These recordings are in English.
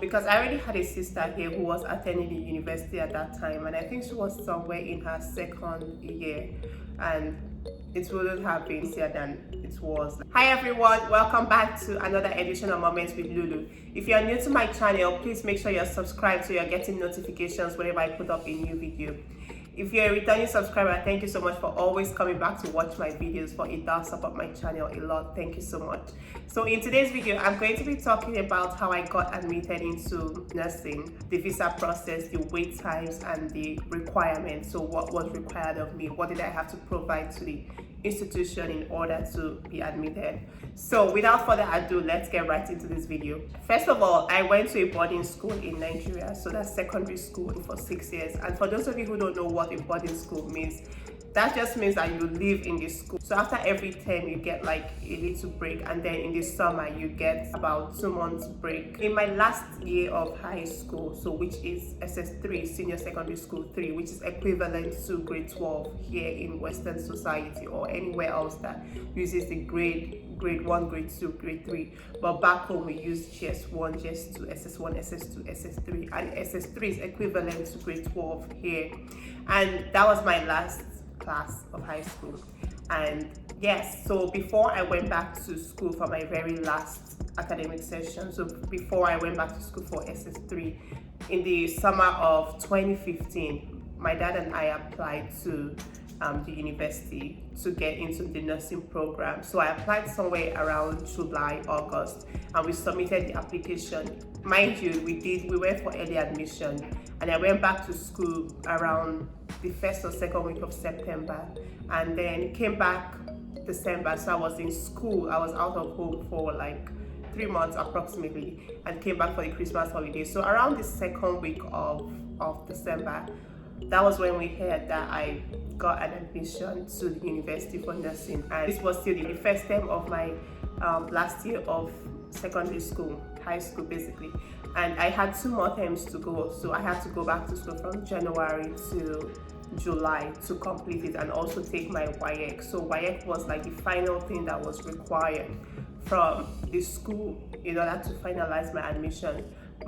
because I already had a sister here who was attending the university at that time, and I think she was somewhere in her second year, and it wouldn't have been easier than it was. Hi everyone, welcome back to another edition of Moments with Lulu. If you are new to my channel, please make sure you're subscribed so you're getting notifications whenever I put up a new video. If you're a returning subscriber, thank you so much for always coming back to watch my videos, for it does support my channel a lot. Thank you so much. So in today's video, I'm going to be talking about how I got admitted into nursing, the visa process, the wait times, and the requirements. So what was required of me? What did I have to provide to the institution in order to be admitted? So without further ado, let's get right into this video. First of all, I went to a boarding school in Nigeria, so that's secondary school for 6 years. And for those of you who don't know what a boarding school means, that just means that you live in the school. So after every term, you get like a little break, and then in the summer, you get about 2 months break. In my last year of high school, so which is SS3, Senior Secondary School 3, which is equivalent to grade 12 here in Western society or anywhere else that uses the grade 1, grade 2, grade 3. But back home, we use GS1, GS2, SS1, SS2, SS3, and SS3 is equivalent to grade 12 here. And that was my last class of high school. And yes, so before I went back to school for my very last academic session, so before I went back to school for SS3 in the summer of 2015, my dad and I applied to the university to get into the nursing program. So I applied somewhere around July, August, and we submitted the application. Mind you, we went for early admission, and I went back to school around the 1st or 2nd week of September, and then came back December. So I was in school, I was out of home for like 3 months approximately, and came back for the Christmas holiday. So around the 2nd week of December, that was when we heard that I got an admission to the university for nursing. And this was still the first term of my last year of secondary school, high school basically. And I had 2 more terms to go, so I had to go back to school from January to July to complete it, and also take my WAEC. So WAEC was like the final thing that was required from the school in order to finalize my admission.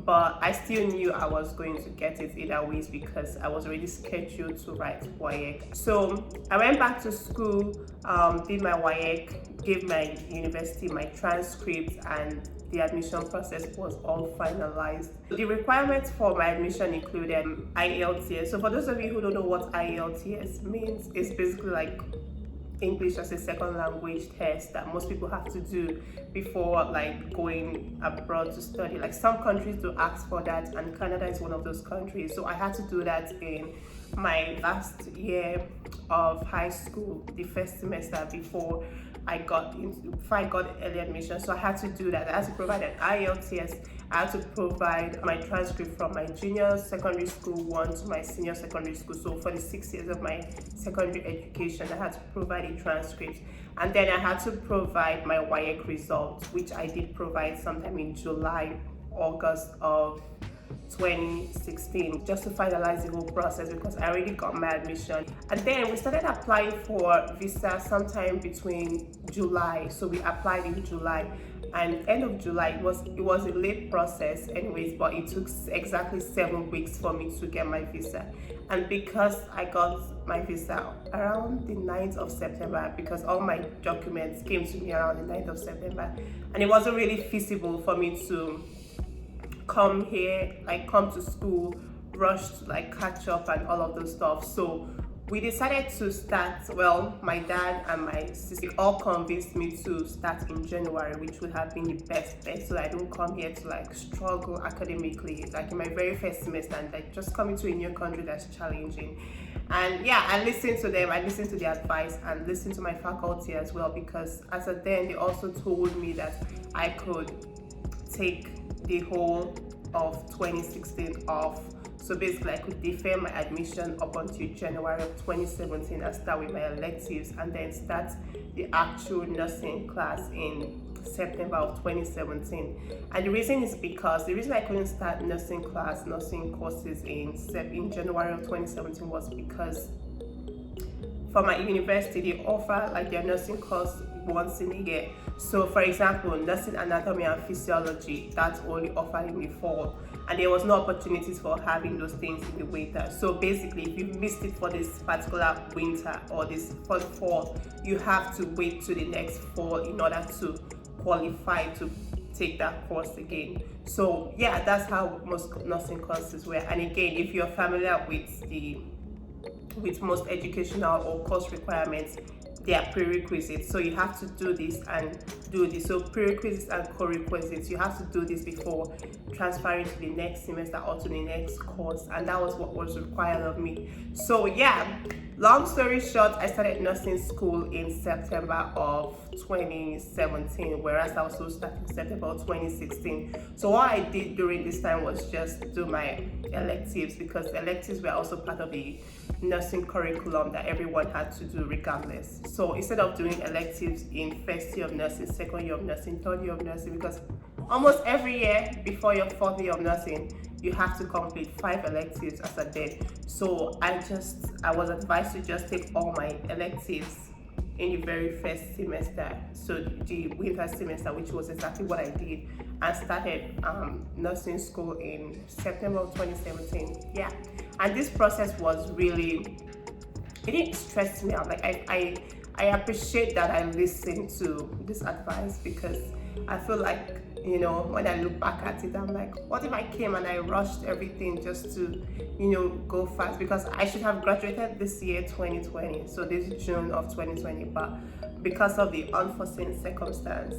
But I still knew I was going to get it either ways because I was already scheduled to write WAEC. So I went back to school, did my WAEC, gave my university my transcript, and the admission process was all finalized. The requirements for my admission included IELTS. So for those of you who don't know what IELTS means, it's basically like English as a second language test that most people have to do before like going abroad to study. Like some countries do ask for that, and Canada is one of those countries. So I had to do that in my last year of high school, the first semester before I got early admission. So I had to do that. I had to provide an IELTS. I had to provide my transcript from my junior secondary school 1 to my senior secondary school. So for the 6 years of my secondary education, I had to provide a transcript. And then I had to provide my WAEC results, which I did provide sometime in July, August of 2016, just to finalize the whole process because I already got my admission. And then we started applying for visa sometime between July. So we applied in July, and end of July, it was a late process anyways, but it took exactly 7 weeks for me to get my visa. And because I got my visa around the 9th of September, because all my documents came to me around the 9th of September, and it wasn't really feasible for me to come here, like come to school, rush to like catch up and all of those stuff. So we decided to start, well, my dad and my sister all convinced me to start in January, which would have been the best bet, so I don't come here to like struggle academically, like in my very first semester, and like just coming to a new country that's challenging. And yeah, I listened to them, I listened to their advice, and listened to my faculty as well, because as of then, they also told me that I could take the whole of 2016 off. So basically, I could defer my admission up until January of 2017 and start with my electives, and then start the actual nursing class in September of 2017. And the reason I couldn't start nursing courses in January of 2017 was because for my university, they offer like their nursing course once in a year. So for example, nursing anatomy and physiology, that's only offered in the fall, and there was no opportunities for having those things in the winter. So basically, if you missed it for this particular winter or this for the fall, you have to wait to the next fall in order to qualify to take that course again. So yeah, that's how most nursing courses were. And again, if you're familiar with most educational or course requirements, they are prerequisites. So you have to do this and do this. So prerequisites and co-requisites, you have to do this before transferring to the next semester or to the next course, and that was what was required of me. So yeah, long story short, I started nursing school in September of 2017, whereas I was supposed to start in September of 2016. So what I did during this time was just do my electives, because electives were also part of the nursing curriculum that everyone had to do regardless. So instead of doing electives in first year of nursing, second year of nursing, third year of nursing, because almost every year before your fourth year of nursing, you have to complete 5 electives as a day. So I was advised to just take all my electives in the very first semester, so the winter semester, which was exactly what I did, and started nursing school in September of 2017. Yeah, and this process was really, it didn't stress me out. Like I appreciate that I listened to this advice, because I feel like, you know, when I look back at it, I'm like, what if I came and I rushed everything just to, you know, go fast? Because I should have graduated this year, 2020, so this June of 2020, but because of the unforeseen circumstance,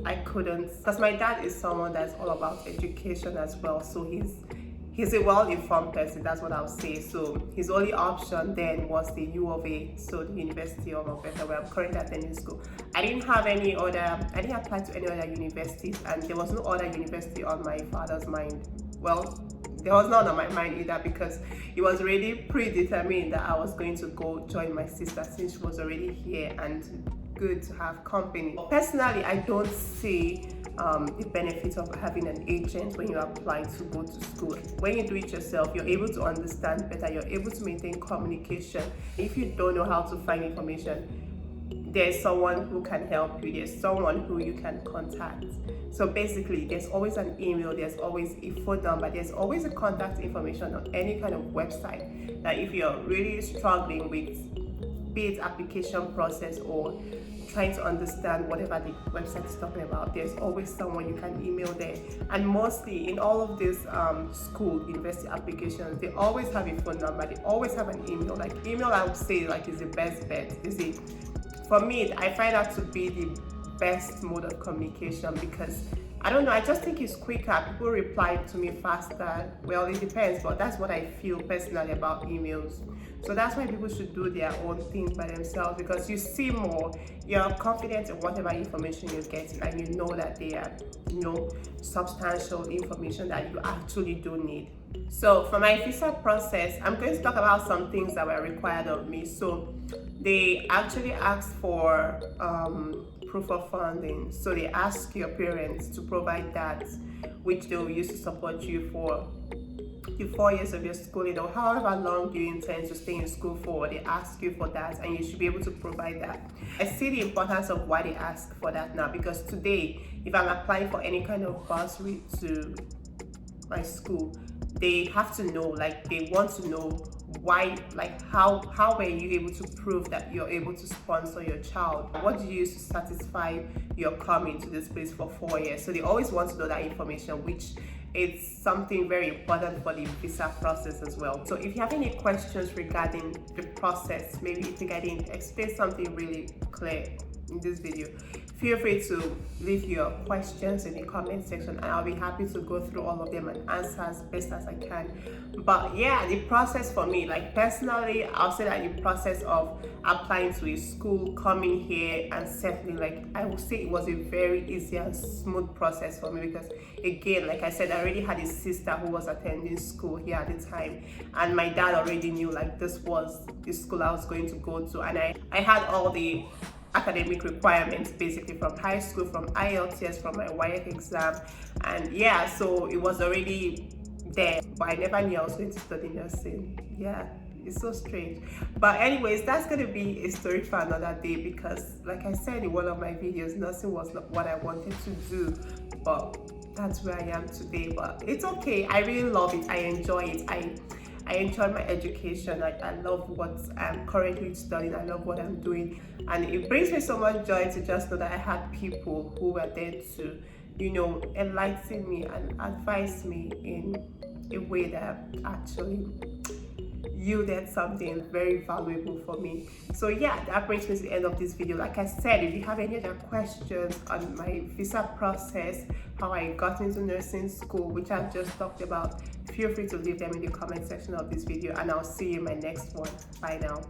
I couldn't. Because my dad is someone that's all about education as well, so he's a well-informed person, that's what I'll say. So his only option then was the U of A, so the University of Alberta, where I'm currently attending school. I didn't apply to any other universities, and there was no other university on my father's mind. Well, there was none on my mind either, because it was already predetermined that I was going to go join my sister since she was already here, and good to have company. Personally, I don't see the benefit of having an agent when you apply to go to school. When you do it yourself, you're able to understand better, you're able to maintain communication. If you don't know how to find information, there's someone who can help you, there's someone who you can contact. So basically, there's always an email, there's always a phone number, there's always a contact information on any kind of website, that if you're really struggling with, be it application process or trying to understand whatever the website is talking about, there's always someone you can email there. And mostly in all of these school, university applications, they always have a phone number, they always have an email. Like email, I would say, like, is the best bet. For me, I find that to be the best mode of communication, because I don't know, I just think it's quicker. People reply to me faster. Well, it depends, but that's what I feel personally about emails. So that's why people should do their own thing by themselves, because you see more, you're confident in whatever information you're getting, and you know that they are, you know, substantial information that you actually do need. So for my visa process, I'm going to talk about some things that were required of me. So they actually asked for proof of funding. So they ask your parents to provide that, which they will use to support you for the 4 years of your schooling, or however long you intend to stay in school for. They ask you for that, and you should be able to provide that. I see the importance of why they ask for that now, because today, if I'm applying for any kind of bursary to my school, they have to know, like, they want to know why, like, how were you able to prove that you're able to sponsor your child? What did you use to satisfy your coming to this place for 4 years? So they always want to know that information, which it's something very important for the visa process as well. So if you have any questions regarding the process, maybe you think I didn't explain something really clear in this video, feel free to leave your questions in the comment section, and I'll be happy to go through all of them and answer as best as I can. But yeah, the process for me, like personally, I'll say that the process of applying to a school, coming here and settling, like, I would say it was a very easy and smooth process for me, because again, like I said, I already had a sister who was attending school here at the time, and my dad already knew, like, this was the school I was going to go to, and I had all the academic requirements, basically from high school, from IELTS, from my WAEC exam, and yeah, so it was already there. But I never knew I was going to study nursing. Yeah, It's so strange. But anyways, that's gonna be a story for another day, because like I said in one of my videos, nursing was not what I wanted to do, but that's where I am today. But it's okay. I really love it. I enjoy it. I enjoy my education. I love what I'm currently studying. I love what I'm doing. And it brings me so much joy to just know that I had people who were there to, enlighten me and advise me in a way that actually yielded something very valuable for me. So yeah, that brings me to the end of this video. Like I said, if you have any other questions on my visa process, how I got into nursing school, which I've just talked about, feel free to leave them in the comment section of this video, and I'll see you in my next one. Bye now.